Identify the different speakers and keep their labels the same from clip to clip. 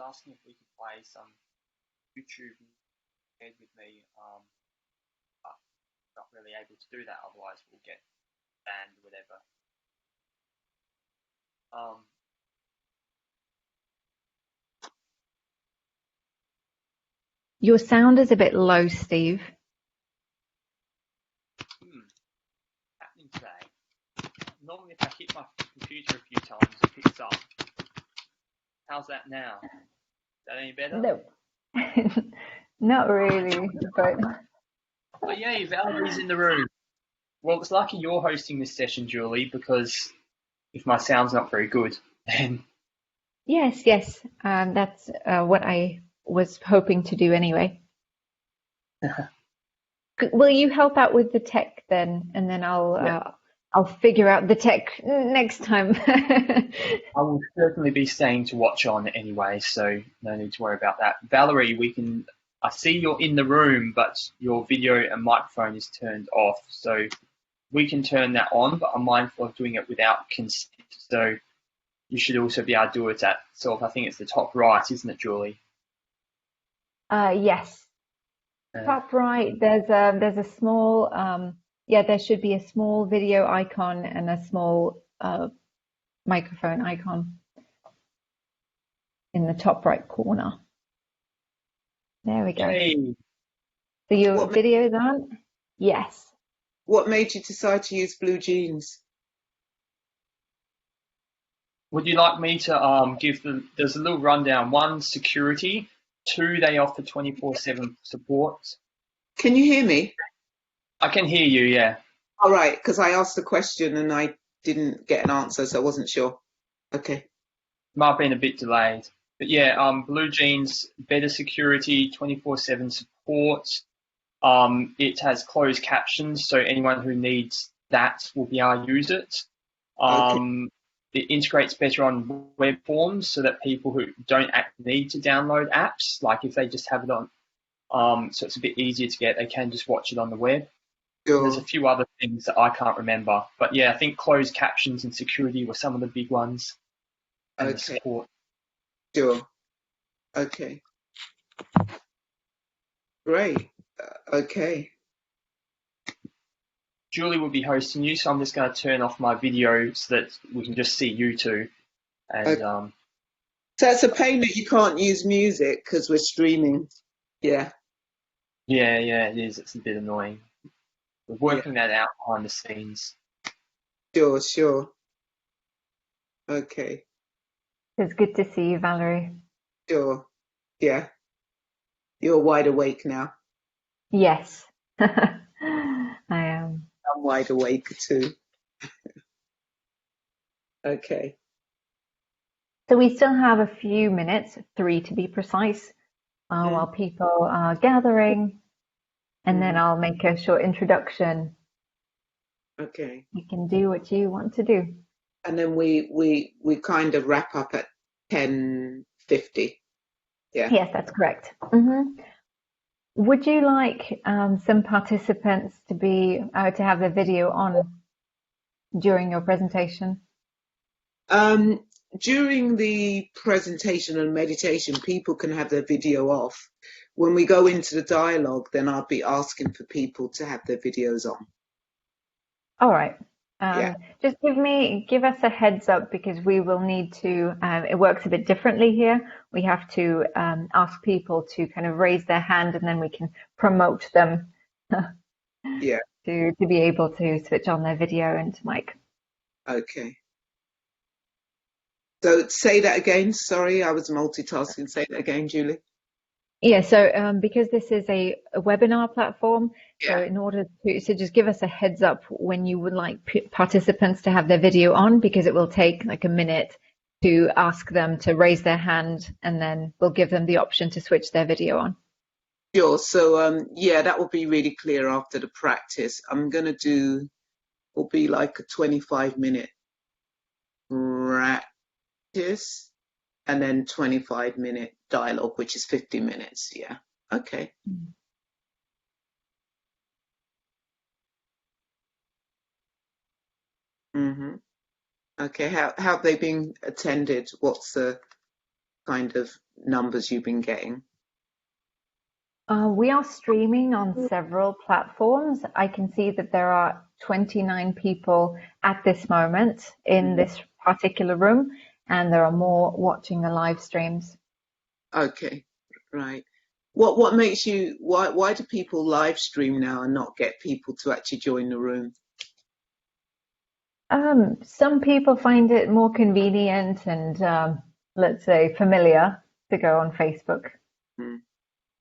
Speaker 1: asking if we could play some YouTube shared with me, but not really able to do that. Otherwise, we'll get banned or whatever.
Speaker 2: Your sound is a bit low, Steve.
Speaker 1: Happening today. Normally, if I hit my computer a few times, it picks up. How's that now? Is that any better?
Speaker 2: No, not really, but
Speaker 1: Oh, yay, Valerie's in the room. Well, it's lucky you're hosting this session, Julie, because if my sound's not very good, then
Speaker 2: yes, that's what I was hoping to do anyway. Will you help out with the tech then, and then I'll figure out the tech next time.
Speaker 1: I will certainly be staying to watch on anyway, so no need to worry about that. Valerie, I see you're in the room, but your video and microphone is turned off, so we can turn that on, but I'm mindful of doing it without consent, so you should also be able to do it at I think it's the top right, isn't it, Julie?
Speaker 2: Yes. Top right, there's a small there should be a small video icon and a small microphone icon in the top right corner. There we go.
Speaker 1: Yay.
Speaker 2: So your video is on? Yes.
Speaker 3: What made you decide to use BlueJeans?
Speaker 1: Would you like me to there's a little rundown. 1, security. 2, they offer 24/7 support.
Speaker 3: Can you hear me?
Speaker 1: I can hear you, yeah.
Speaker 3: All right, because I asked the question and I didn't get an answer, so I wasn't sure. Okay.
Speaker 1: Might have been a bit delayed. But yeah, BlueJeans, better security, 24/7 support. It has closed captions, so anyone who needs that will be able to use it. Okay. It integrates better on web forms so that people who don't need to download apps, like if they just have it on, so it's a bit easier to get, they can just watch it on the web. Sure. There's a few other things that I can't remember. But yeah, I think closed captions and security were some of the big ones. And the support.
Speaker 3: Sure. Okay. Great. Okay.
Speaker 1: Julie will be hosting you, so I'm just going to turn off my video so that we can just see you two. And
Speaker 3: okay. So it's a pain that you can't use music because we're streaming. Yeah.
Speaker 1: Yeah, it is. It's a bit annoying. We're working that out behind the scenes.
Speaker 3: Sure. Okay.
Speaker 2: It's good to see you, Valerie.
Speaker 3: Sure. Yeah. You're wide awake now.
Speaker 2: Yes. I am.
Speaker 3: I'm wide awake too. Okay.
Speaker 2: So we still have a few minutes, 3 to be precise, while people are gathering, and then I'll make a short introduction.
Speaker 3: Okay.
Speaker 2: You can do what you want to do.
Speaker 3: And then we kind of wrap up at 10:50. Yeah.
Speaker 2: Yes, that's correct. Mm-hmm. Would you like some participants to have the video on during your presentation?
Speaker 3: During the presentation and meditation, people can have their video off. When we go into the dialogue, then I'll be asking for people to have their videos on.
Speaker 2: All right. Just give us a heads up, because we will need to, it works a bit differently here. We have to ask people to kind of raise their hand, and then we can promote them to be able to switch on their video and mic.
Speaker 3: Okay. So say that again. Sorry, I was multitasking. Say that again, Julie.
Speaker 2: Yeah, so because this is a webinar platform, so in order to just give us a heads up when you would like participants to have their video on, because it will take like a minute to ask them to raise their hand, and then we'll give them the option to switch their video on.
Speaker 3: Sure. So that will be really clear after the practice. I'm gonna will be like a 25-minute practice, and then 25-minute dialogue, which is 50 minutes. Yeah. Okay. Okay. How have they been attended? What's the kind of numbers you've been getting?
Speaker 2: We are streaming on several platforms. I can see that there are 29 people at this moment in this particular room, and there are more watching the live streams.
Speaker 3: Okay, right. What makes you, why do people live stream now and not get people to actually join the room?
Speaker 2: Some people find it more convenient and let's say familiar to go on Facebook.
Speaker 3: Mm,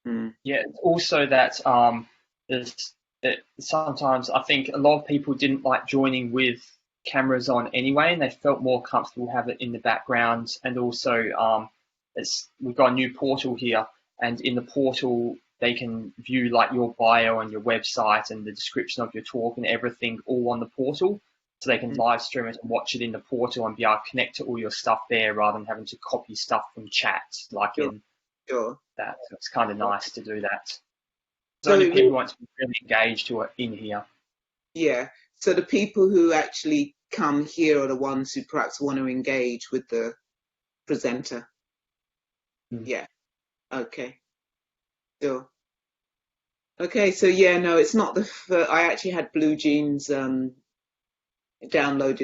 Speaker 3: mm,
Speaker 1: Yeah, it's also that there's sometimes I think a lot of people didn't like joining with cameras on anyway, and they felt more comfortable have it in the background. And also, we've got a new portal here, and in the portal they can view like your bio and your website and the description of your talk and everything all on the portal. So they can
Speaker 3: mm.
Speaker 1: live stream it and watch it in the portal and be able to connect to all your stuff there rather than having to copy stuff from chat like
Speaker 3: Sure,
Speaker 1: in
Speaker 3: sure.
Speaker 1: that. So it's kind of nice to do that. So
Speaker 3: So
Speaker 1: only
Speaker 3: it
Speaker 1: people
Speaker 3: really,
Speaker 1: who want to be really engaged who are in here.
Speaker 3: yeah. So the people who actually come here are the ones who perhaps want to engage with the presenter.
Speaker 1: Mm.
Speaker 3: Yeah. Okay. Sure. Okay. So yeah, no, it's not I actually had Blue Jeans downloaded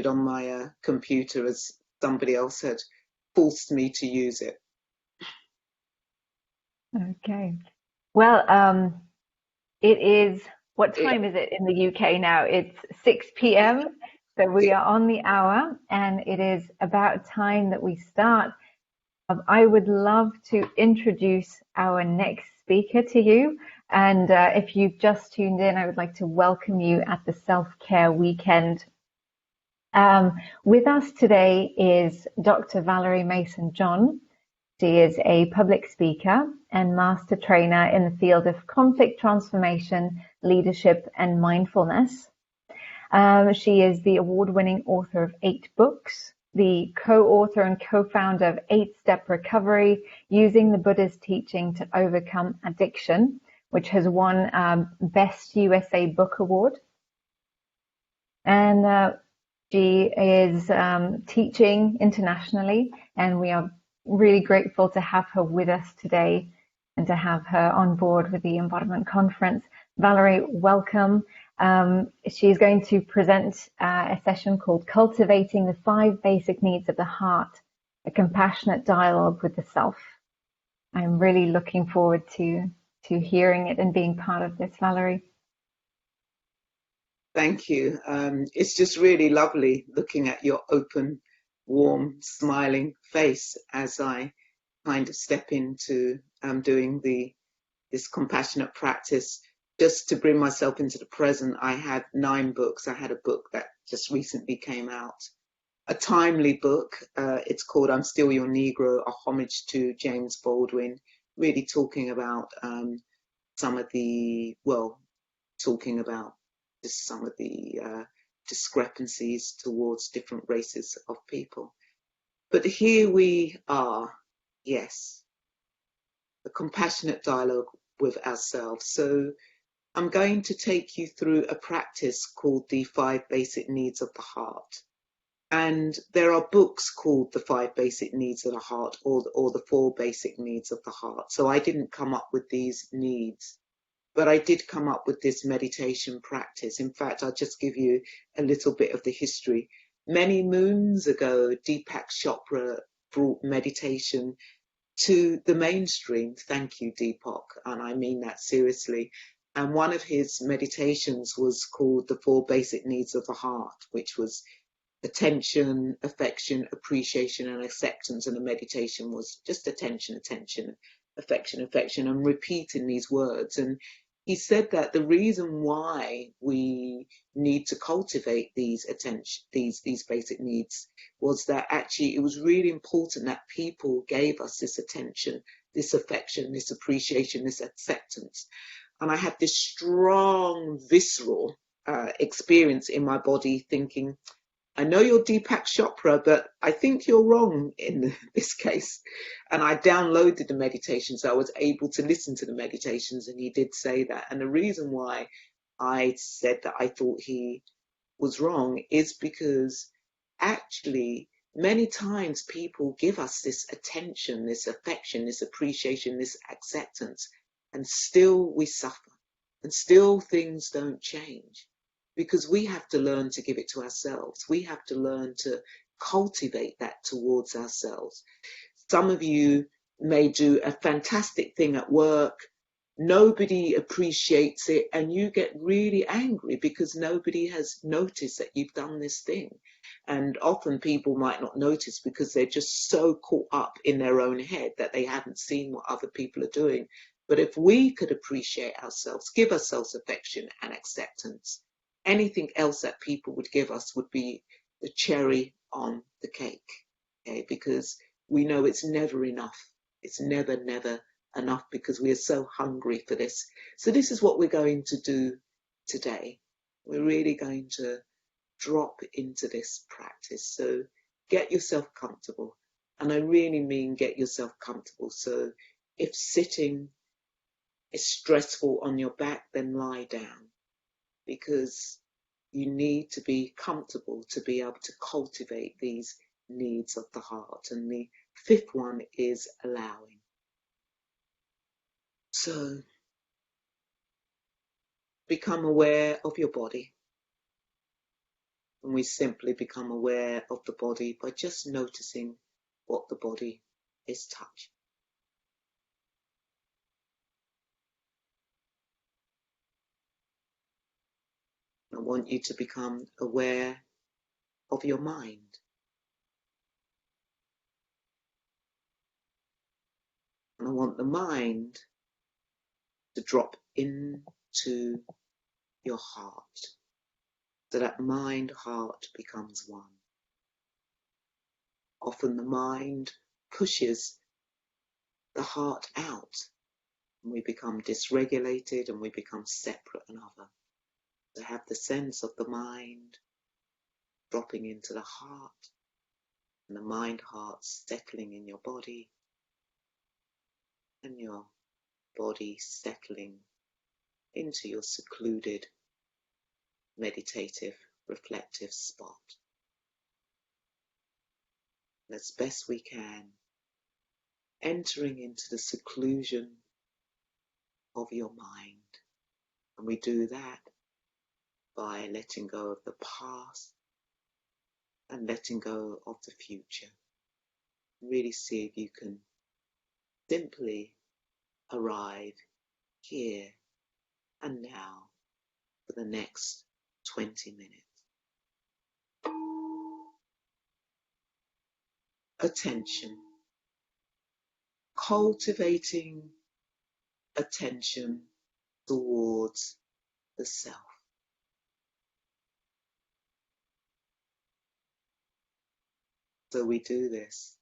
Speaker 3: on my computer as somebody else had forced me to use it.
Speaker 2: Okay. Well, it is, what time is it in the UK now? It's 6 p.m. So we are on the hour, and it is about time that we start. I would love to introduce our next speaker to you. And if you've just tuned in, I would like to welcome you at the Self-Care Weekend. With us today is Dr. Valerie Mason-John. She is a public speaker and master trainer in the field of conflict transformation, leadership, and mindfulness. She is the award-winning author of 8 books, the co-author and co-founder of 8-Step Recovery, Using the Buddha's Teaching to Overcome Addiction, which has won Best USA Book Award. And she is teaching internationally, and we are really grateful to have her with us today and to have her on board with the Embodiment Conference. Valerie, welcome. She's going to present a session called Cultivating the 5 Basic Needs of the Heart, a compassionate dialogue with the self. I'm really looking forward to hearing it and being part of this, Valerie.
Speaker 3: Thank you. It's just really lovely looking at your open, warm, smiling face as I kind of step into doing this compassionate practice. Just to bring myself into the present, I had 9 books. I had a book that just recently came out, a timely book. It's called I'm Still Your Negro, a homage to James Baldwin, really talking about some of the discrepancies towards different races of people. But here we are, yes, a compassionate dialogue with ourselves. So I'm going to take you through a practice called the 5 Basic Needs of the Heart. And there are books called the 5 Basic Needs of the Heart or the 4 Basic Needs of the Heart. So I didn't come up with these needs, but I did come up with this meditation practice. In fact, I'll just give you a little bit of the history. Many moons ago, Deepak Chopra brought meditation to the mainstream. Thank you, Deepak. And I mean that seriously. And one of his meditations was called the 4 Basic Needs of the Heart, which was attention, affection, appreciation, and acceptance. And the meditation was just attention, affection, and repeating these words. And he said that the reason why we need to cultivate these basic needs was that actually it was really important that people gave us this attention, this affection, this appreciation, this acceptance. And I had this strong, visceral experience in my body thinking, I know you're Deepak Chopra, but I think you're wrong in this case. And I downloaded the meditations, so I was able to listen to the meditations, and he did say that. And the reason why I said that I thought he was wrong is because actually many times people give us this attention, this affection, this appreciation, this acceptance, and still we suffer, and still things don't change, because we have to learn to give it to ourselves. We have to learn to cultivate that towards ourselves. Some of you may do a fantastic thing at work, nobody appreciates it, and you get really angry because nobody has noticed that you've done this thing. And often people might not notice because they're just so caught up in their own head that they haven't seen what other people are doing. But if we could appreciate ourselves, give ourselves affection and acceptance, anything else that people would give us would be the cherry on the cake. Okay? Because we know it's never enough. It's never, never enough, because we are so hungry for this. So this is what we're going to do today. We're really going to drop into this practice. So get yourself comfortable. And I really mean get yourself comfortable. So if sitting is stressful on your back, then lie down, because you need to be comfortable to be able to cultivate these needs of the heart. And the fifth one is allowing. So become aware of your body. And we simply become aware of the body by just noticing what the body is touching. I want you to become aware of your mind. And I want the mind to drop into your heart, so that mind-heart becomes one. Often the mind pushes the heart out, and we become dysregulated and we become separate and other. To have the sense of the mind dropping into the heart, and the mind-heart settling in your body, and your body settling into your secluded, meditative, reflective spot. And as best we can, entering into the seclusion of your mind. And we do that by letting go of the past and letting go of the future. Really see if you can simply arrive here and now for the next 20 minutes. Attention. Cultivating attention towards the self. So we do this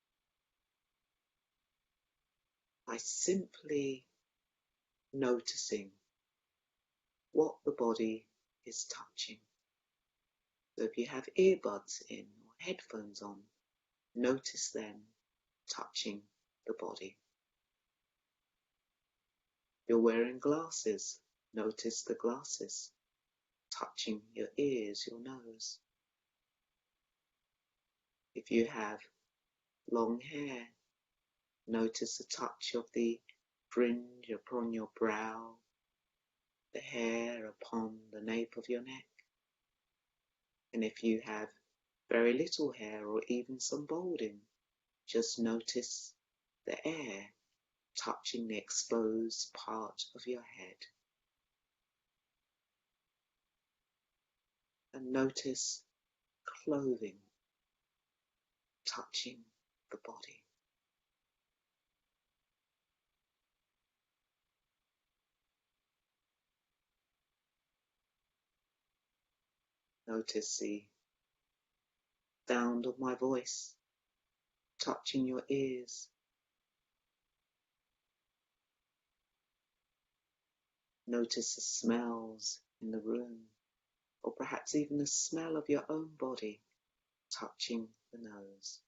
Speaker 3: by simply noticing what the body is touching. So if you have earbuds in or headphones on, notice them touching the body. If you're wearing glasses, notice the glasses touching your ears, your nose. If you have long hair, notice the touch of the fringe upon your brow, the hair upon the nape of your neck. And if you have very little hair or even some balding, just notice the air touching the exposed part of your head. And notice clothing touching the body. Notice the sound of my voice touching your ears. Notice the smells in the room, or perhaps even the smell of your own body touching the nose.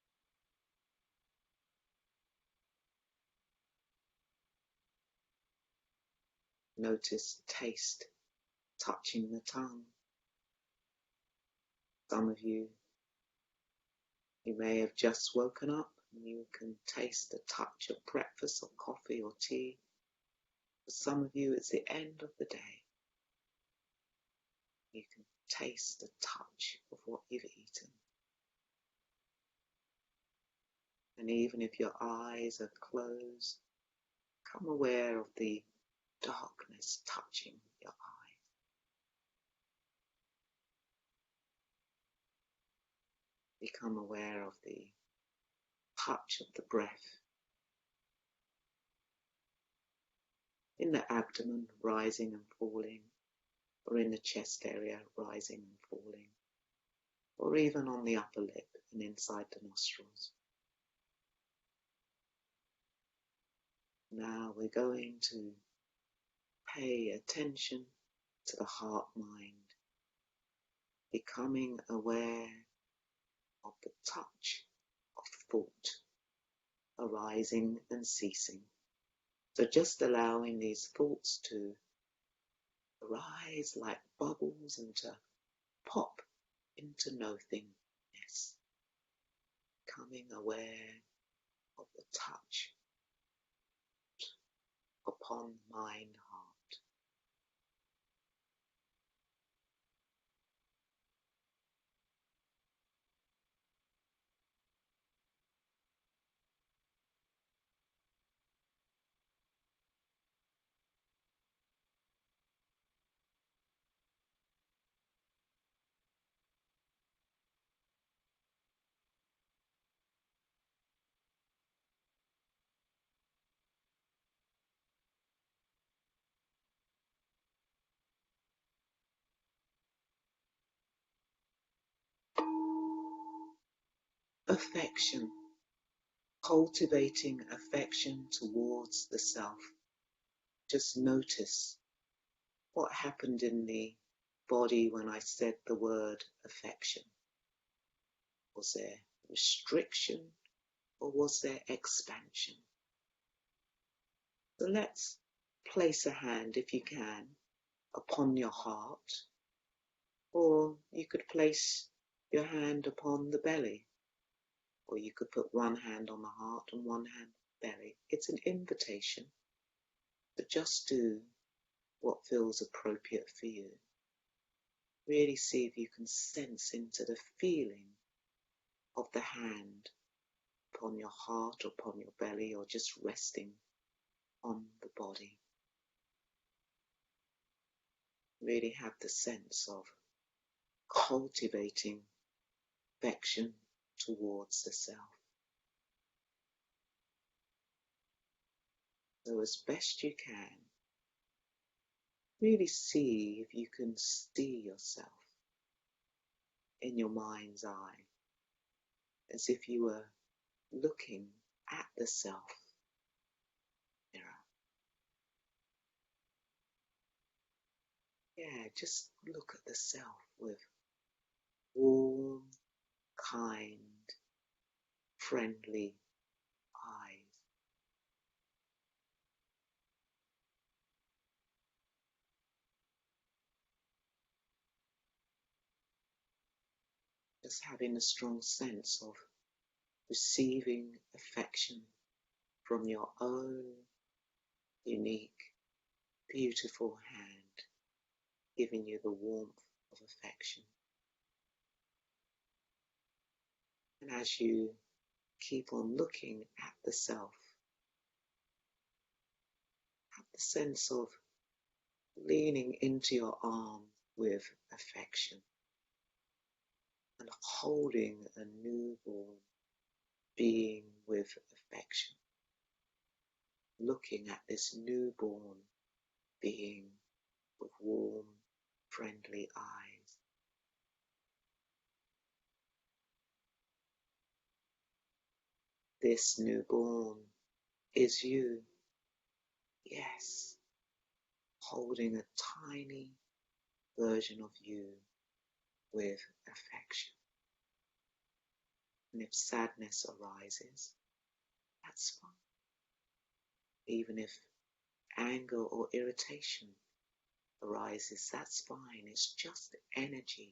Speaker 3: Notice taste touching the tongue. Some of you You may have just woken up and you can taste the touch of breakfast or coffee or tea. For some of you, it's the end of the day. You can taste the touch of what you've eaten. And even if your eyes are closed, become aware of the darkness touching your eyes. Become aware of the touch of the breath in the abdomen, rising and falling, or in the chest area, rising and falling, or even on the upper lip and inside the nostrils. Now we're going to pay attention to the heart-mind, becoming aware of the touch of thought arising and ceasing. So just allowing these thoughts to arise like bubbles and to pop into nothingness, becoming aware of the touch upon mind, heart. Affection, cultivating affection towards the self. Just notice what happened in the body when I said the word affection. Was there restriction or was there expansion? So let's place a hand, if you can, upon your heart, or you could place your hand upon the belly, or you could put one hand on the heart and one hand on the belly. It's an invitation, but just do what feels appropriate for you. Really see if you can sense into the feeling of the hand upon your heart or upon your belly, or just resting on the body. Really have the sense of cultivating affection towards the self. So as best you can, really see if you can see yourself in your mind's eye, as if you were looking at the self mirror. Yeah, just look at the self with warm, kind, friendly eyes. Just having a strong sense of receiving affection from your own unique, beautiful hand, giving you the warmth of affection. And as you keep on looking at the self, have the sense of leaning into your arm with affection and holding a newborn being with affection, looking at this newborn being with warm, friendly eyes. This newborn is you, yes, holding a tiny version of you with affection. And if sadness arises, that's fine. Even if anger or irritation arises, that's fine. It's just energy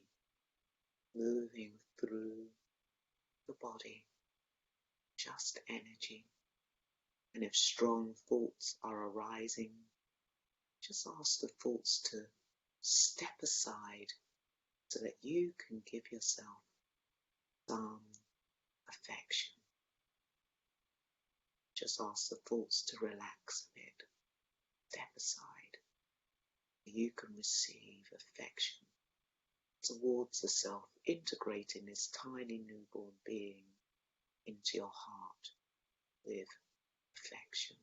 Speaker 3: moving through the body, just energy. And if strong thoughts are arising, just ask the thoughts to step aside so that you can give yourself some affection. Just ask the thoughts to relax a bit, step aside. You can receive affection towards the self, integrating this tiny newborn being into your heart with affection.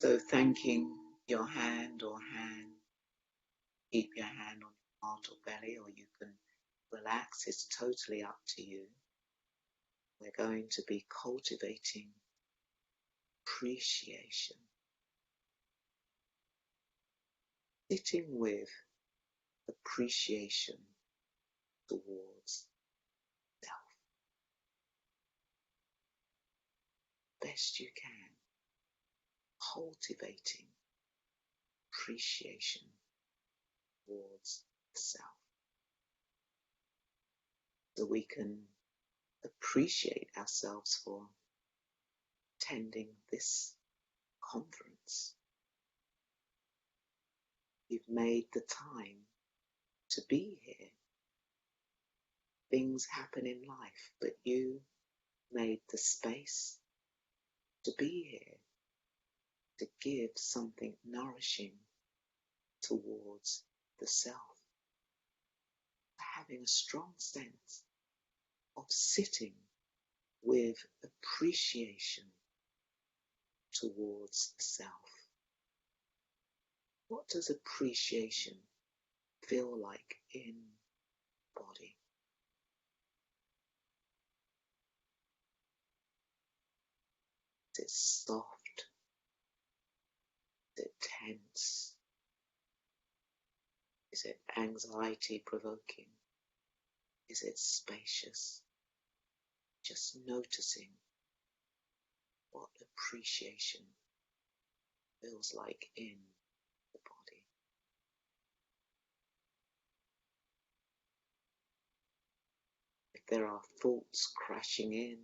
Speaker 3: So thanking your hand or hand, keep your hand on your heart or belly, or you can relax, it's totally up to you. We're going to be cultivating appreciation, sitting with appreciation towards self, best you can, cultivating appreciation towards self, so we can appreciate ourselves for attending this conference. You've made the time to be here. Things happen in life, but you made the space to be here, to give something nourishing towards the self, having a strong sense of sitting with appreciation towards the self. What does appreciation feel like in body? Is it soft? Is it tense? Is it anxiety provoking? Is it spacious? Just noticing what appreciation feels like in the body. If there are thoughts crashing in,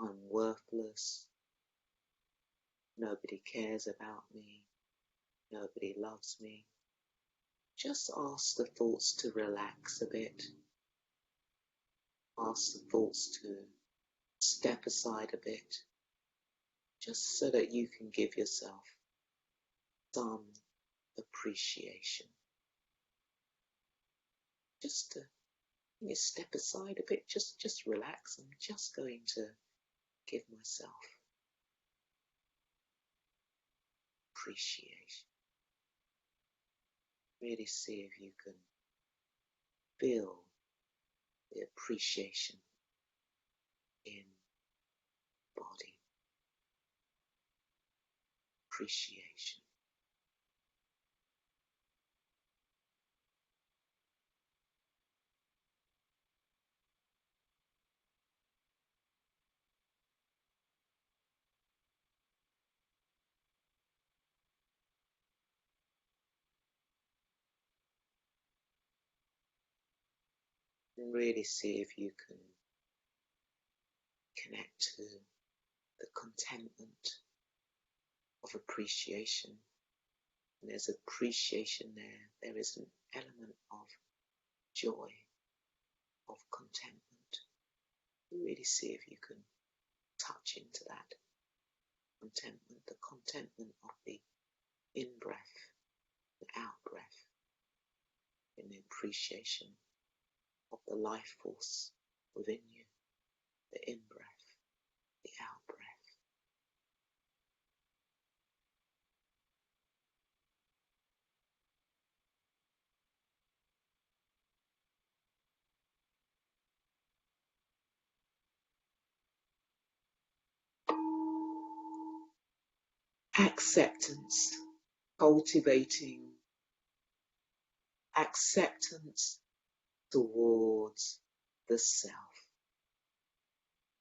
Speaker 3: I'm worthless, nobody cares about me, nobody loves me, just ask the thoughts to relax a bit. Ask the thoughts to step aside a bit, just so that you can give yourself some appreciation. Just to step aside a bit, just relax. I'm just going to give myself appreciation. Really see if you can feel the appreciation in body. Appreciation. And really see if you can connect to the contentment of appreciation. And there's appreciation there. There is an element of joy, of contentment. Really see if you can touch into that contentment, the contentment of the in-breath, the out-breath, in the appreciation of the life force within you, the in-breath, the out-breath. acceptance, cultivating acceptance towards the self.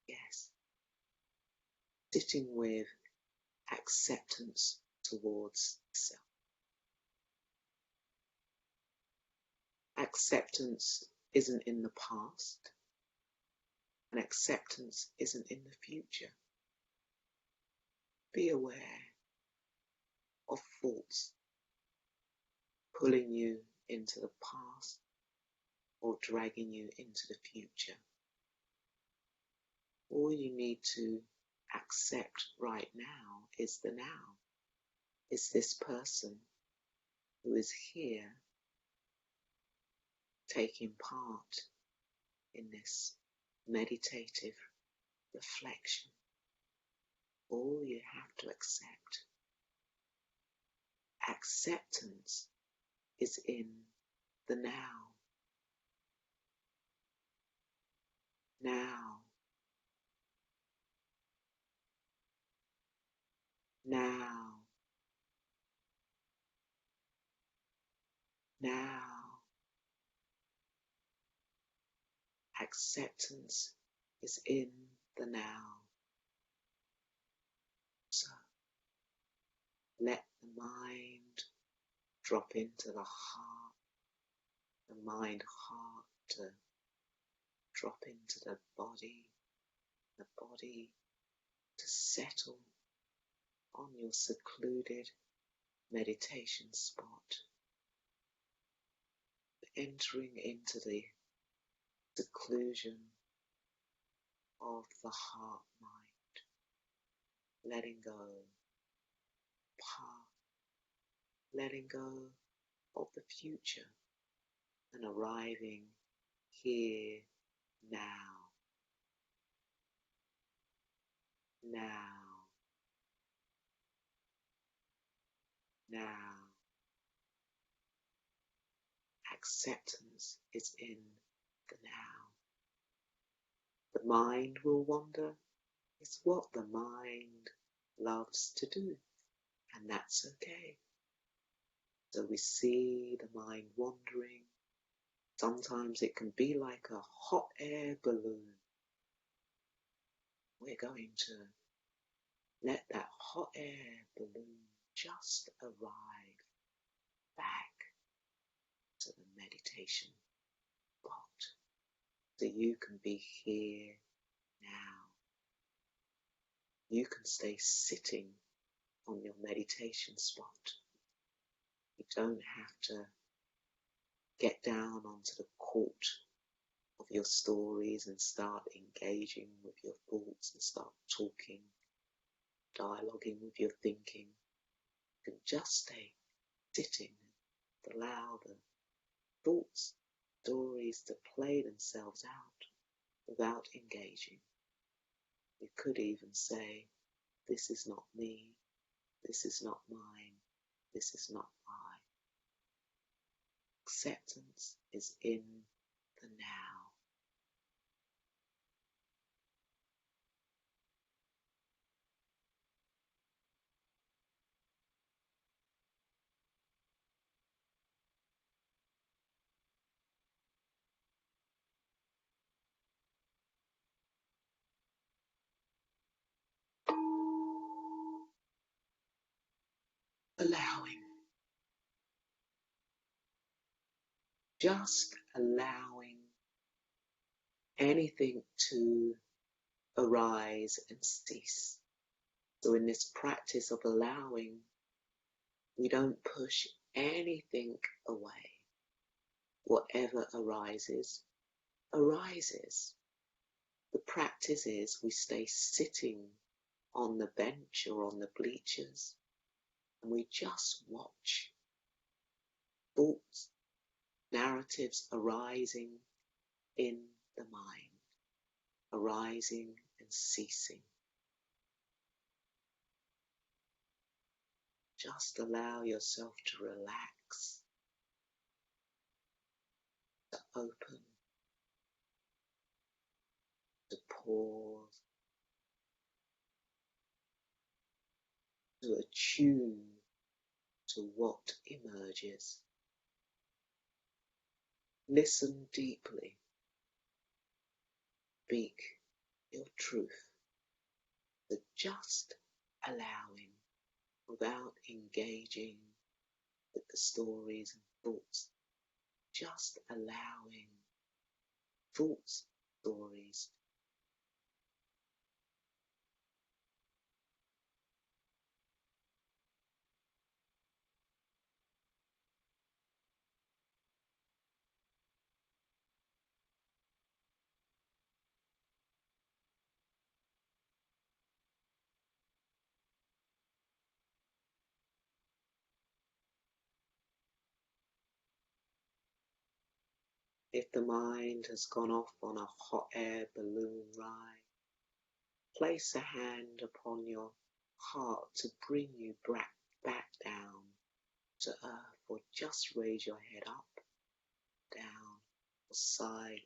Speaker 3: Yes, sitting with acceptance towards the self. Acceptance isn't in the past, and acceptance isn't in the future. Be aware of thoughts pulling you into the past or dragging you into the future. All you need to accept right now is the now. Is this person who is here taking part in this meditative reflection. All you have to accept. Acceptance is in the now. Now. Now. Now. Acceptance is in the now. So let the mind drop into the heart, the mind-heart to drop into the body to settle on your secluded meditation spot, entering into the seclusion of the heart mind, letting go past, letting go of the future and arriving here now, now, now. Acceptance is in the now. The mind will wander. It's what the mind loves to do, and that's okay. So we see the mind wandering. Sometimes it can be like a hot air balloon. We're going to let that hot air balloon just arrive back to the meditation spot. So you can be here now. You can stay sitting on your meditation spot. You don't have to get down onto the court of your stories and start engaging with your thoughts and start talking, dialoguing with your thinking. You can just stay sitting and allow the thoughts, stories to play themselves out without engaging. You could even say, this is not me, this is not mine, this is not I. Acceptance is in the now. Allowing. Just allowing anything to arise and cease. So in this practice of allowing, we don't push anything away. Whatever arises, arises. The practice is we stay sitting on the bench or on the bleachers and we just watch thoughts, narratives arising in the mind, arising and ceasing. Just allow yourself to relax, to open, to pause, to to attune to what emerges. Listen deeply. Speak your truth. The just allowing without engaging with the stories and thoughts. Just allowing thoughts, stories. If the mind has gone off on a hot air balloon ride, place a hand upon your heart to bring you back down to earth, or just raise your head up, down, or side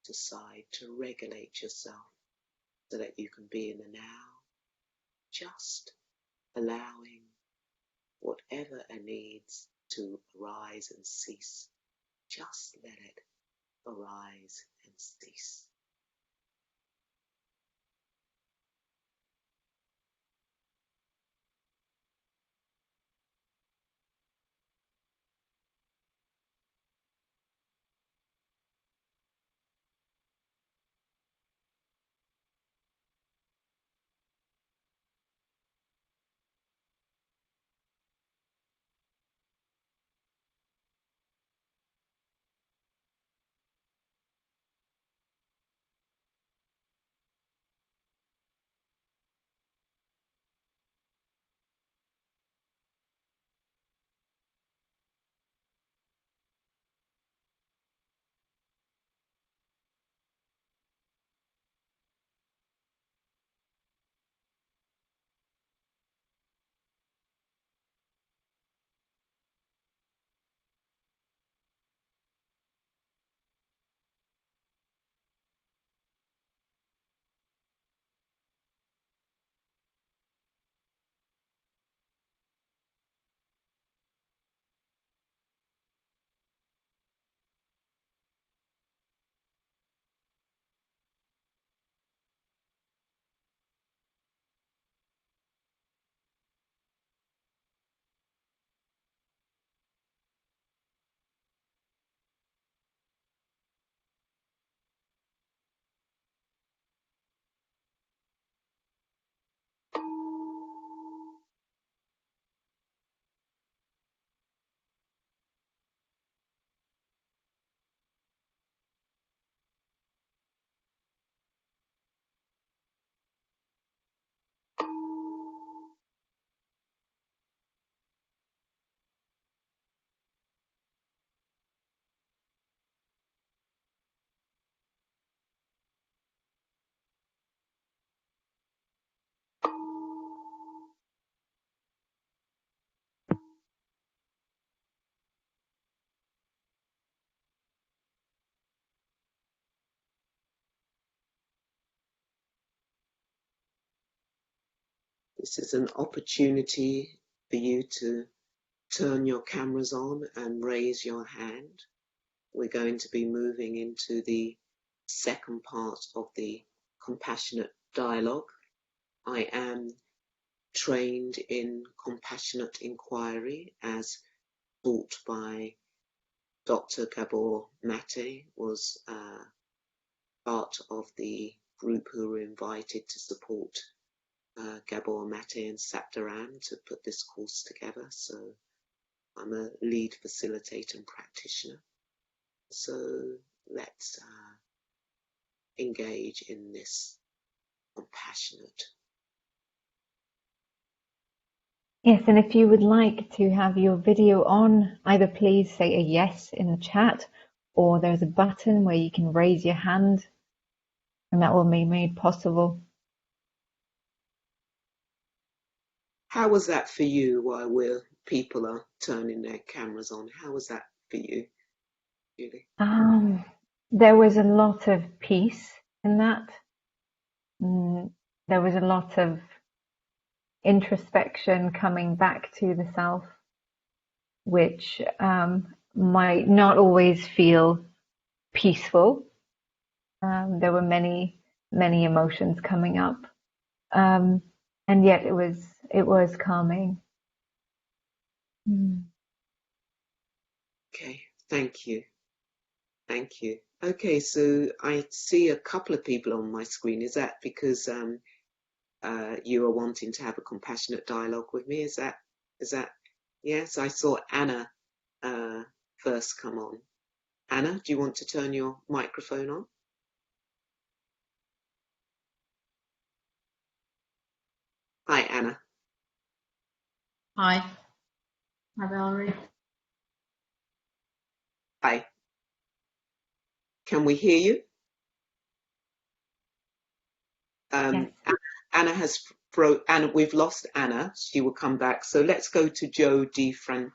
Speaker 3: to side to regulate yourself so that you can be in the now, just allowing whatever needs to arise and cease. Just let it arise and cease. This is an opportunity for you to turn your cameras on and raise your hand. We're going to be moving into the second part of the compassionate dialogue. I am trained in compassionate inquiry as taught by Dr. Gabor Mate, was part of the group who were invited to support Gabor Mate and Saptaran to put this course together. So I'm a lead facilitator and practitioner. So let's engage in this compassionate.
Speaker 2: Yes, and if you would like to have your video on, either please say a yes in the chat, or there's a button where you can raise your hand, and that will be made possible.
Speaker 3: How was that for you while people are turning their cameras on? How was that for you, Julie?
Speaker 2: There was a lot of peace in that. There was a lot of introspection, coming back to the self, which might not always feel peaceful. There were many emotions coming up, and yet it was calming.
Speaker 3: Okay, thank you. Okay, so I see a couple of people on my screen. Is that because you are wanting to have a compassionate dialogue with me? Is that yes? I saw Anna first come on. Anna, do you want to turn your microphone on? Hi, Anna.
Speaker 4: Hi. Hi, Valerie.
Speaker 3: Hi. Can we hear you?
Speaker 2: Yes.
Speaker 3: Anna has Anna, we've lost Anna. She will come back. So let's go to Joe DeFran.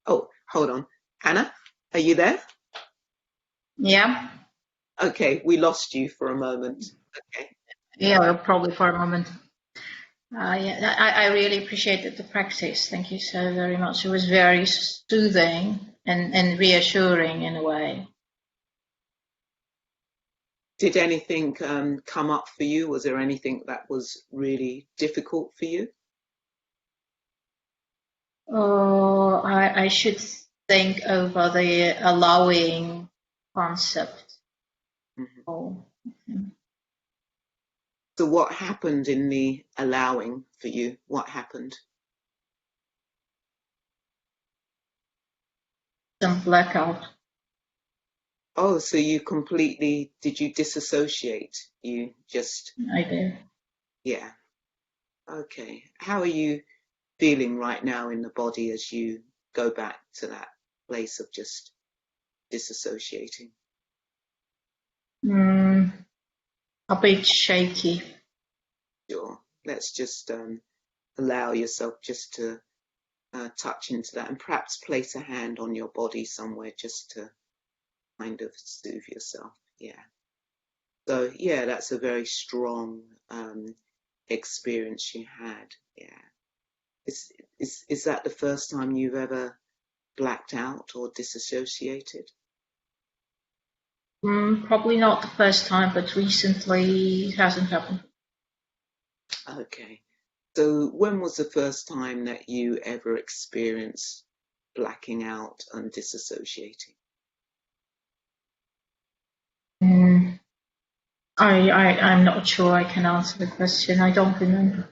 Speaker 3: Oh, hold on. Anna, are you there?
Speaker 4: Yeah.
Speaker 3: Okay, we lost you for a moment. Okay.
Speaker 4: Yeah, well, probably for a moment. Yeah, I really appreciated the practice. Thank you so very much. It was very soothing and reassuring in a way.
Speaker 3: Did anything come up for you? Was there anything that was really difficult for you?
Speaker 4: Oh, I should think over the allowing concept.
Speaker 3: Mm-hmm.
Speaker 4: Oh.
Speaker 3: So what happened in the allowing for you? What happened?
Speaker 4: Some blackout.
Speaker 3: Oh, so did you disassociate? You just,
Speaker 4: I do.
Speaker 3: yeah. Okay. How are you feeling right now in the body as you go back to that place of just disassociating?
Speaker 4: A bit shaky.
Speaker 3: Sure. Let's just allow yourself just to touch into that and perhaps place a hand on your body somewhere just to kind of soothe yourself. Yeah. So yeah, that's a very strong experience you had. Yeah. Is that the first time you've ever blacked out or disassociated?
Speaker 4: Probably not the first time, but recently it hasn't happened.
Speaker 3: Okay. So when was the first time that you ever experienced blacking out and disassociating?
Speaker 4: I'm not sure I can answer the question. I don't remember.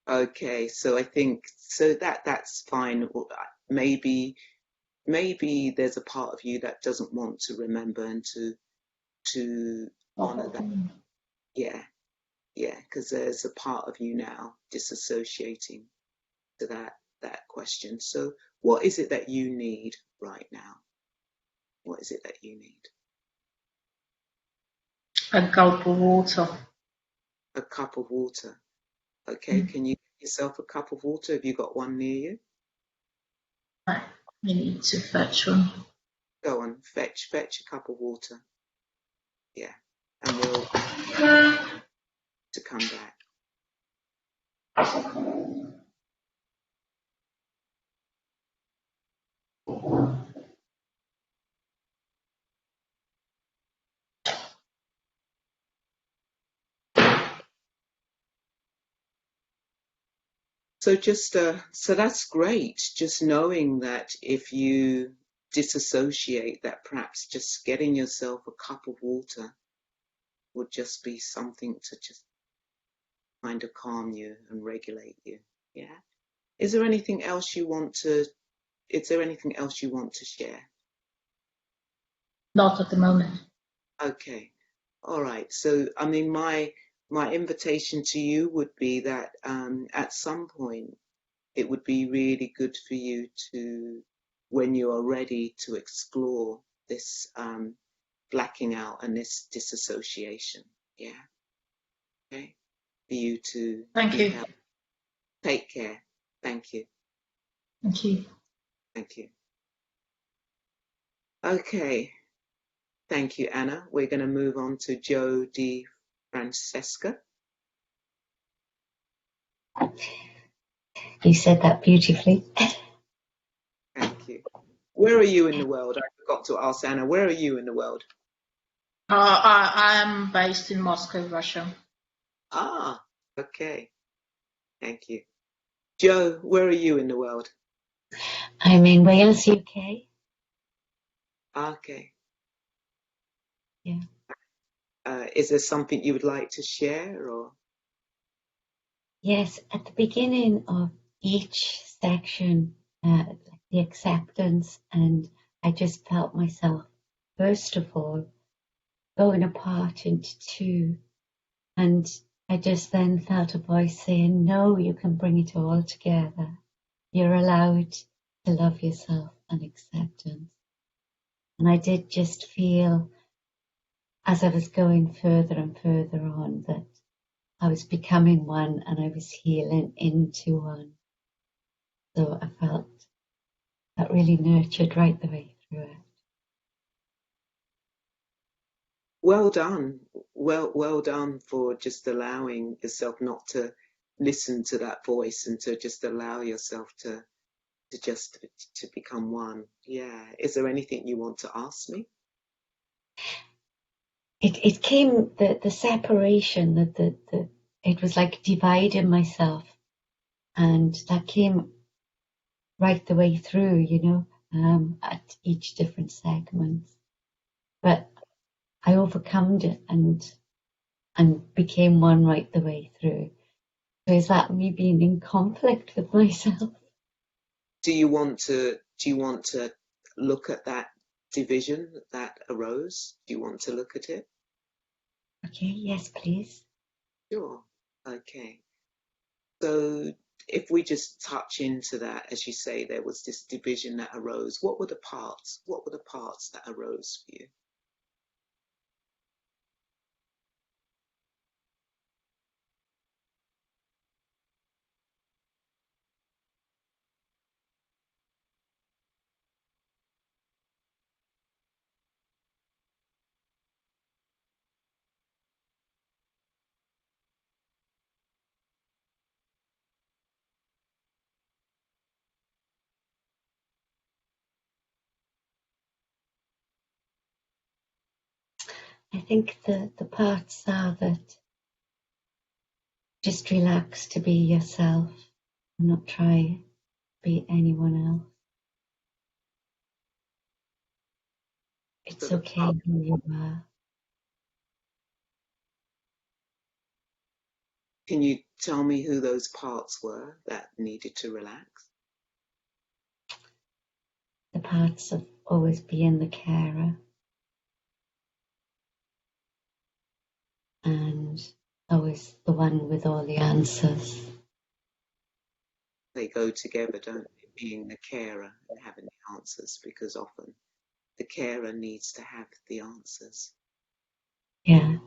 Speaker 3: Okay, so I think so that's fine. Maybe there's a part of you that doesn't want to remember and to honor that. Yeah, because there's a part of you now disassociating to that question. So what is it that you need right now? What is it that you need?
Speaker 4: A gulp of water.
Speaker 3: A cup of water. Okay, can you get yourself a cup of water? Have you got one near you?
Speaker 4: I need to fetch one.
Speaker 3: Go on, fetch a cup of water. Yeah, and we'll to come back. So so that's great. Just knowing that if you disassociate, that perhaps just getting yourself a cup of water would just be something to just kind of calm you and regulate you. Yeah. Is there anything else you want to share?
Speaker 4: Not at the moment.
Speaker 3: Okay. All right. So, I mean, my invitation to you would be that at some point it would be really good for you to, when you are ready to explore this blacking out and this disassociation. Yeah. Okay. For you to
Speaker 4: Thank you.
Speaker 3: take care. Thank you.
Speaker 4: Thank you.
Speaker 3: Thank you. Okay. Thank you, Anna. We're going to move on to Joe DeFrancesca.
Speaker 5: You said that beautifully.
Speaker 3: Thank you. Where are you in the world? I forgot to ask Anna, where are you in the world?
Speaker 4: I am based in Moscow, Russia.
Speaker 3: Ah, okay. Thank you. Joe, where are you in the world?
Speaker 5: I'm in Wales, UK.
Speaker 3: Okay.
Speaker 5: Yeah.
Speaker 3: Is there something you would like to share, or?
Speaker 5: Yes, at the beginning of each section, the acceptance, and I just felt myself, first of all, going apart into two. And I just then felt a voice saying, no, you can bring it all together. You're allowed to love yourself and acceptance. And I did just feel, as I was going further and further on, that I was becoming one and I was healing into one. So I felt that really nurtured right the way through it.
Speaker 3: Well done. Well done for just allowing yourself not to listen to that voice and to just allow yourself to become one. Yeah. Is there anything you want to ask me?
Speaker 5: It came, the separation, it was like dividing myself, and that came right the way through, at each different segment. But I overcome it and became one right the way through. So is that me being in conflict with myself?
Speaker 3: Do you want to look at that division that arose? Do you want to look at it?
Speaker 5: Okay, yes, please.
Speaker 3: Sure. Okay. So if we just touch into that, as you say, there was this division that arose. What were the parts? What were the parts that arose for you?
Speaker 5: I think the parts are that just relax to be yourself and not try to be anyone else. It's
Speaker 3: So
Speaker 5: okay who you are.
Speaker 3: can you tell me who those parts were that needed to relax?
Speaker 5: The parts of always being the carer and always the one with all the answers.
Speaker 3: They go together, don't they? Being the carer and having the answers, because often the carer needs to have the answers.
Speaker 5: Yeah.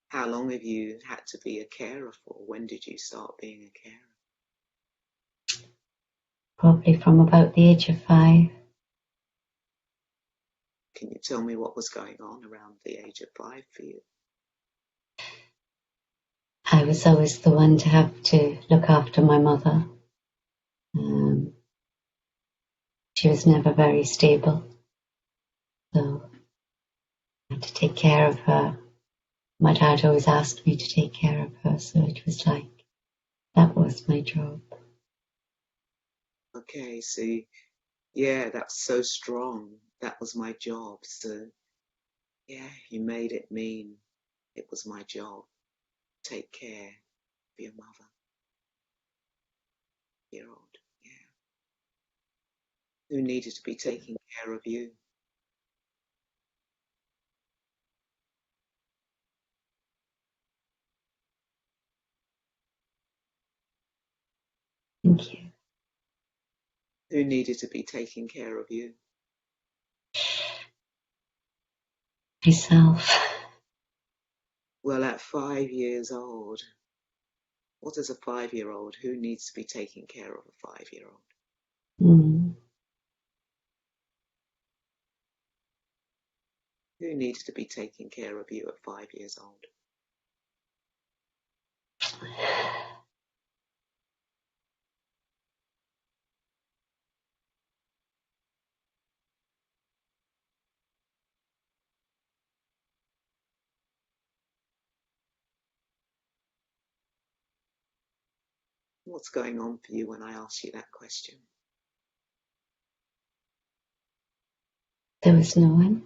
Speaker 3: How long have you had to be a carer for? When did you start being a carer?
Speaker 5: Probably from about the age of 5.
Speaker 3: Can you tell me what was going on around the age of 5 for you?
Speaker 5: I was always the one to have to look after my mother. She was never very stable, so I had to take care of her. My dad always asked me to take care of her, so it was like that was my job.
Speaker 3: Okay, see, yeah, that's so strong. That was my job. So, yeah, you made it mean it was my job. Take care of your mother. Year old, yeah. Who needed to be taking care of you?
Speaker 5: Thank you.
Speaker 3: Who needed to be taking care of you?
Speaker 5: Myself.
Speaker 3: Well, at 5 years old, what is a 5-year-old? Who needs to be taking care of a 5-year-old? Who needs to be taking care of you at 5 years old? What's going on for you when I ask you that question?
Speaker 5: There was no one.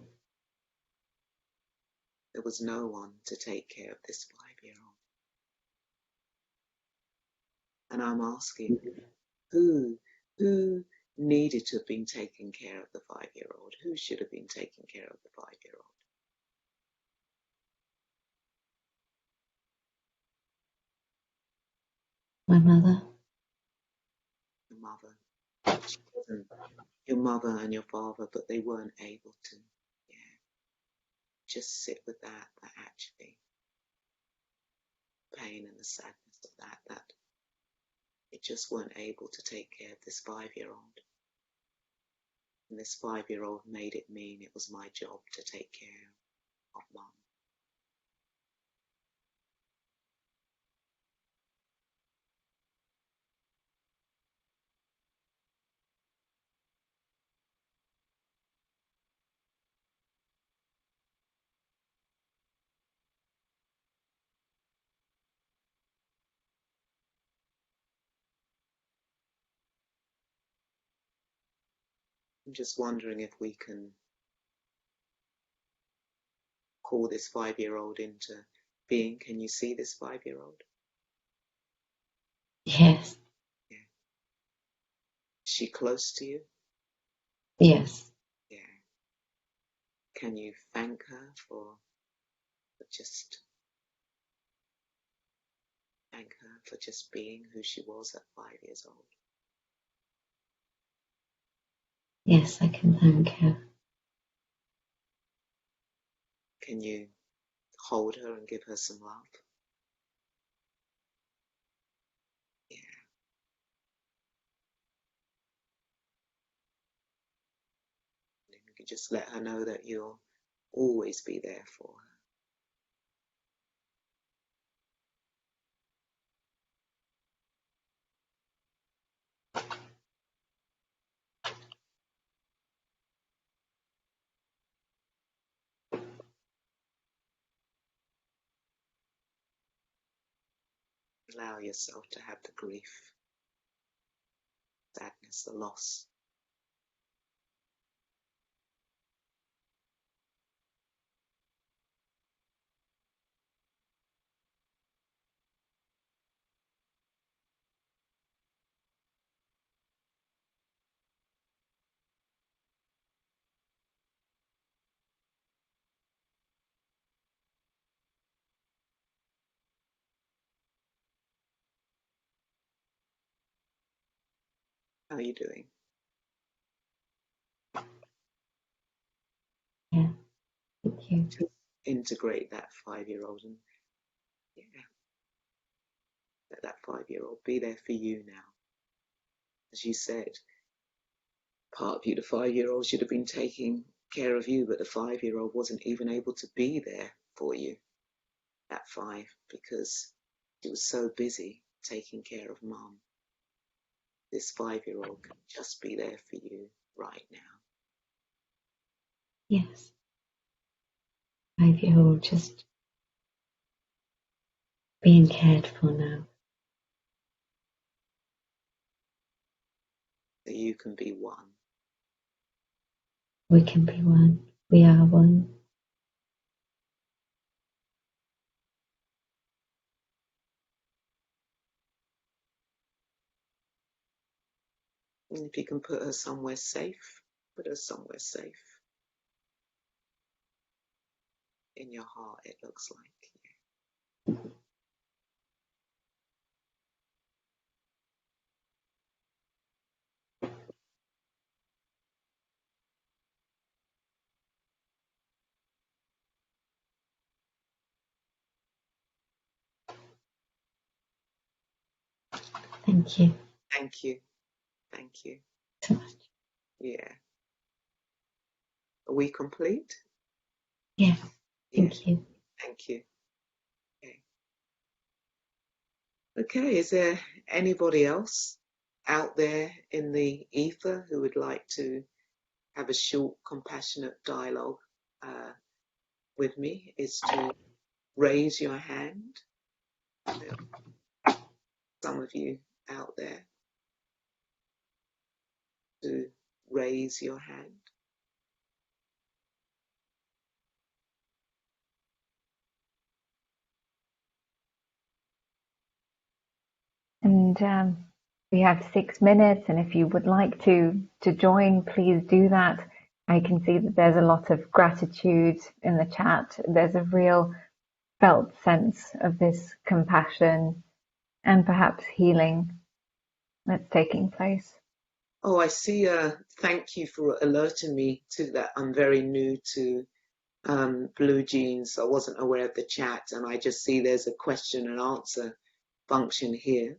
Speaker 3: There was no one to take care of this 5-year-old. And I'm asking, who needed to have been taking care of the 5-year-old? Who should have been taking care of the 5-year-old?
Speaker 5: My mother.
Speaker 3: Your mother. Your mother and your father, but they weren't able to. Yeah. Just sit with that actually pain and the sadness of that they just weren't able to take care of this 5-year-old. And this 5-year-old made it mean it was my job to take care of mum. I'm just wondering if we can call this 5-year-old into being. Can you see this 5-year-old?
Speaker 5: Yes.
Speaker 3: Yeah. Is she close to you?
Speaker 5: Yes.
Speaker 3: Yeah. Can you thank her for just being who she was at 5 years old?
Speaker 5: Yes, I can thank her.
Speaker 3: Can you hold her and give her some love? Yeah. And you can just let her know that you'll always be there for her. Allow yourself to have the grief, sadness, the loss. How are you doing?
Speaker 5: Yeah. Thank you.
Speaker 3: Just integrate that 5-year-old and let that 5-year-old be there for you now. As you said, part of you, the 5-year-old, should have been taking care of you, but the 5-year-old wasn't even able to be there for you at 5 because he was so busy taking care of mum. This 5-year-old can just be there for you right now.
Speaker 5: Yes. 5-year-old just being cared for now.
Speaker 3: So you can be one.
Speaker 5: We can be one. We are one.
Speaker 3: And if you can put her somewhere safe, put her somewhere safe. In your heart, it looks like.
Speaker 5: Thank you.
Speaker 3: Thank you. Thank you.
Speaker 5: So much.
Speaker 3: Yeah. Are we complete?
Speaker 5: Yeah.
Speaker 3: Yeah.
Speaker 5: Thank you.
Speaker 3: Thank you. Okay. Okay, is there anybody else out there in the ether who would like to have a short, compassionate dialogue with me? Is to raise your hand. There are some of you out there to raise your hand.
Speaker 2: And we have 6 minutes, and if you would like to join, please do that. I can see that there's a lot of gratitude in the chat. There's a real felt sense of this compassion and perhaps healing that's taking place.
Speaker 3: Oh, I see. Thank you for alerting me to that. I'm very new to Blue Jeans. I wasn't aware of the chat, and I just see there's a question and answer function here.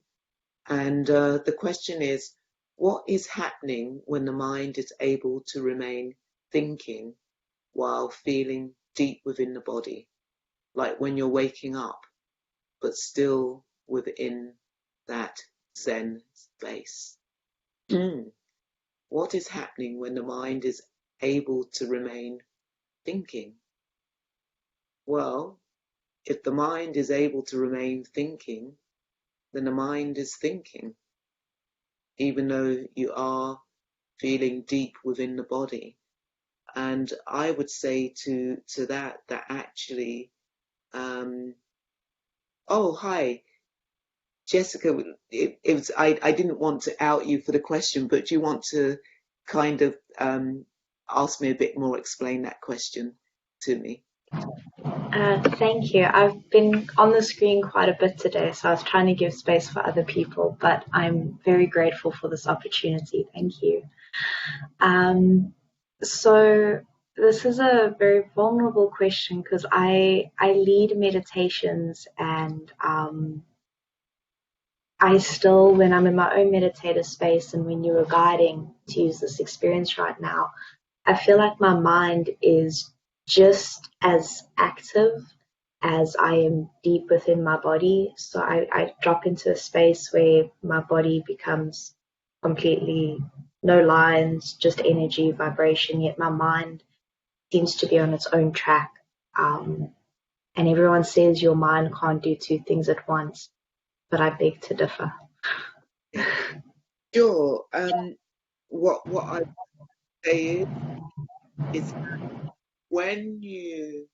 Speaker 3: And the question is, what is happening when the mind is able to remain thinking while feeling deep within the body? Like when you're waking up, but still within that Zen space. What is happening when the mind is able to remain thinking? Well, if the mind is able to remain thinking, then the mind is thinking, even though you are feeling deep within the body. And I would say to that actually, oh, hi, Jessica, I didn't want to out you for the question, but do you want to kind of ask me a bit more, explain that question to me?
Speaker 6: Thank you. I've been on the screen quite a bit today, so I was trying to give space for other people, but I'm very grateful for this opportunity. Thank you. So this is a very vulnerable question because I lead meditations, and I still, when I'm in my own meditative space and when you were guiding to use this experience right now, I feel like my mind is just as active as I am deep within my body. So I drop into a space where my body becomes completely no lines, just energy, vibration, yet my mind seems to be on its own track. And everyone says your mind can't do two things at once, but I beg to differ.
Speaker 3: Sure. What I say is when you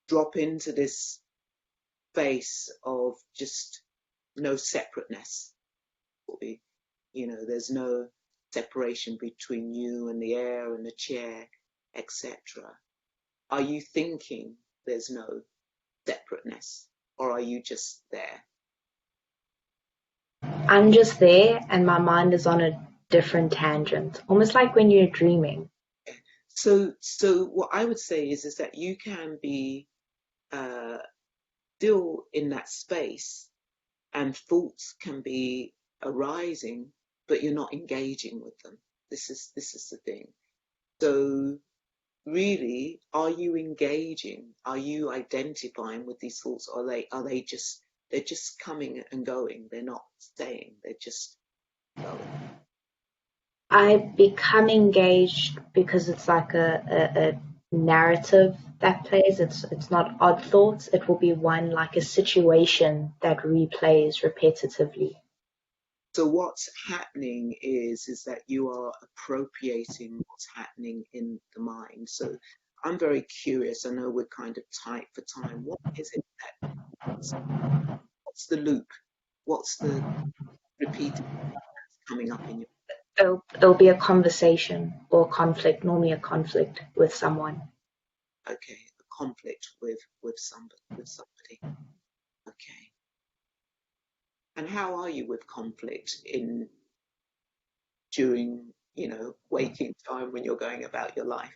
Speaker 3: drop into this space of just no separateness, there's no separation between you and the air and the chair, etc. Are you thinking there's no separateness, or are you just there?
Speaker 6: I'm just there, and my mind is on a different tangent, almost like when you're dreaming.
Speaker 3: So what I would say is that you can be still in that space, and thoughts can be arising, but you're not engaging with them. This is the thing. So really, are you engaging? Are you identifying with these thoughts? Or they're just coming and going? They're not staying. They're just going.
Speaker 6: I become engaged because it's like a narrative that plays. It's not odd thoughts. It will be one, like a situation that replays repetitively.
Speaker 3: So what's happening is that you are appropriating what's happening in the mind. So I'm very curious. I know we're kind of tight for time. What is it what's the loop? What's the repeated coming up in your
Speaker 6: It'll be a conversation or conflict, normally a conflict with someone.
Speaker 3: Okay, a conflict with somebody. Okay. And how are you with conflict during, waking time when you're going about your life?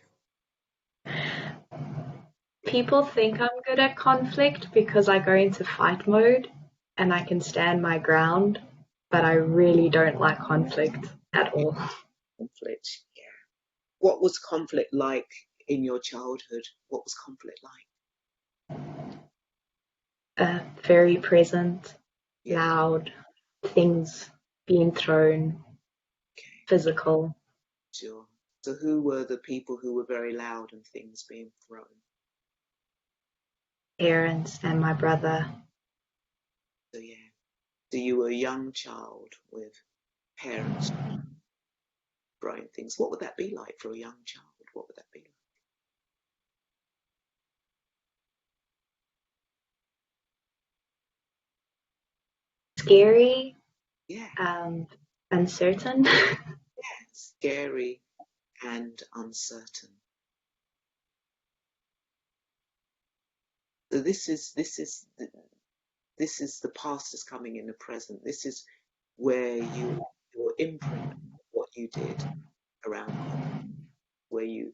Speaker 6: People think I'm good at conflict because I go into fight mode and I can stand my ground, but I really don't like conflict at all.
Speaker 3: Conflict, yeah. What was conflict like in your childhood? What was conflict like?
Speaker 6: very present,
Speaker 3: Yeah.
Speaker 6: loud, things being thrown,
Speaker 3: Okay.
Speaker 6: physical.
Speaker 3: Sure. So who were the people who were very loud and things being thrown?
Speaker 6: Parents and my brother.
Speaker 3: So yeah. So you were a young child with parents throwing things. What would that be like for a young child? What would that be like?
Speaker 6: Scary,
Speaker 3: Yeah.
Speaker 6: uncertain.
Speaker 3: Scary and uncertain. So this is the past is coming in the present. This is where your imprint of what you did around conflict, where you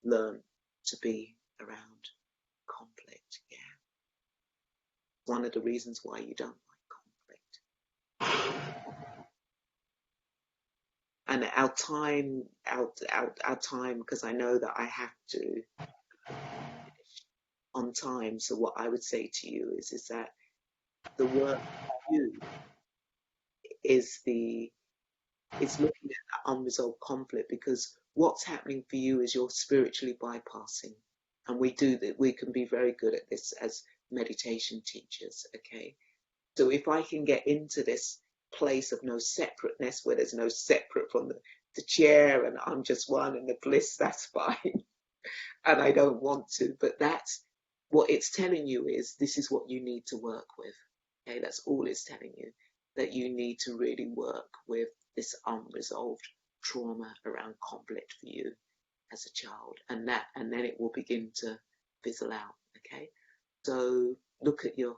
Speaker 3: learn to be around conflict. Yeah. One of the reasons why you don't like conflict. And our time, because I know that I have to on time. So what I would say to you is that the work you is looking at that unresolved conflict, because what's happening for you is you're spiritually bypassing, and we do that. We can be very good at this as meditation teachers. Okay, so if I can get into this place of no separateness, where there's no separate from the chair, and I'm just one in the bliss, that's fine. And I don't want to, but that's what it's telling you, is this is what you need to work with. Okay, that's all it's telling you, that you need to really work with this unresolved trauma around conflict for you as a child, and then it will begin to fizzle out. Okay, so look at your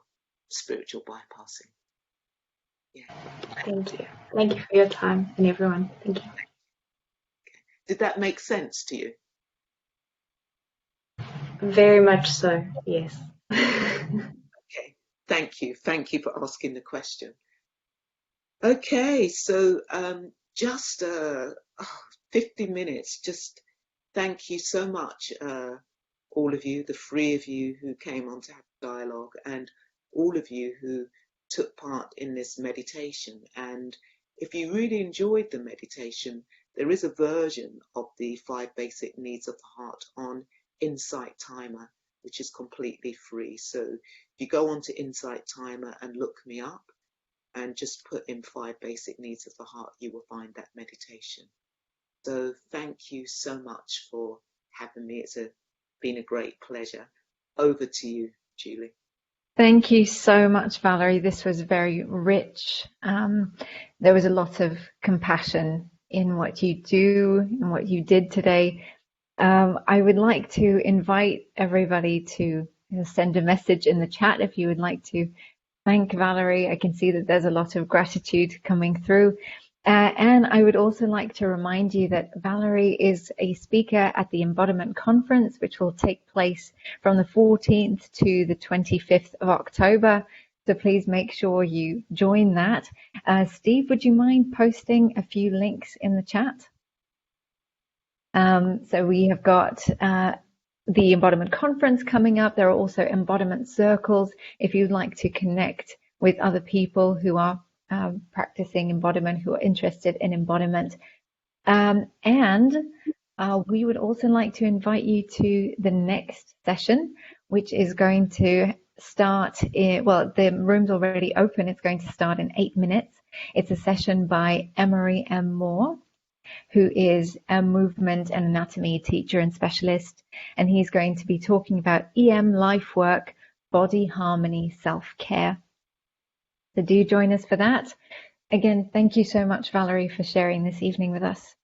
Speaker 3: spiritual bypassing. Yeah.
Speaker 6: Thank you. Thank you for your time, and everyone. Thank you.
Speaker 3: Did that make sense to you?
Speaker 6: Very much so, yes.
Speaker 3: Okay, thank you. Thank you for asking the question. Okay, so just 50 minutes. Just thank you so much, all of you, the three of you who came on to have dialogue, and all of you who took part in this meditation. And if you really enjoyed the meditation, there is a version of the 5 basic needs of the heart on Insight Timer, which is completely free. So if you go onto Insight Timer and look me up and just put in 5 basic needs of the heart, you will find that meditation. So thank you so much for having me. It's been a great pleasure. Over to you, Julie.
Speaker 2: Thank you so much, Valerie. This was very rich. There was a lot of compassion in what you do and what you did today. I would like to invite everybody to send a message in the chat if you would like to thank Valerie. I can see that there's a lot of gratitude coming through. And I would also like to remind you that Valerie is a speaker at the Embodiment Conference, which will take place from the 14th to the 25th of October. So please make sure you join that. Steve, would you mind posting a few links in the chat? So we have got the Embodiment Conference coming up. There are also embodiment circles if you'd like to connect with other people who are practicing embodiment, who are interested in embodiment. And we would also like to invite you to the next session, which is going to start well, the room's already open. It's going to start in 8 minutes. It's a session by Emery M. Moore, who is a movement and anatomy teacher and specialist, and he's going to be talking about EM life work, body harmony, self-care. So do join us for that. Again, thank you so much, Valerie, for sharing this evening with us.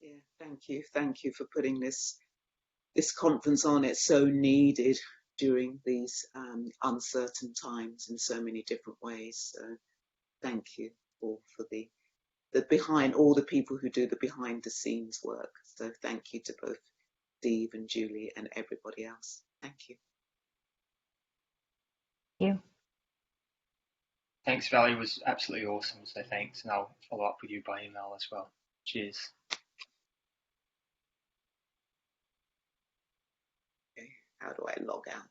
Speaker 3: Yeah, thank you. Thank you for putting this conference on. It's so needed during these uncertain times in so many different ways. So thank you all for the behind, all the people who do the behind the scenes work. So thank you to both Steve and Julie and everybody else. Thank you.
Speaker 2: Thank you.
Speaker 1: Thanks, Valerie. It was absolutely awesome. So thanks, and I'll follow up with you by email as well. Cheers.
Speaker 3: Okay, how do I log out?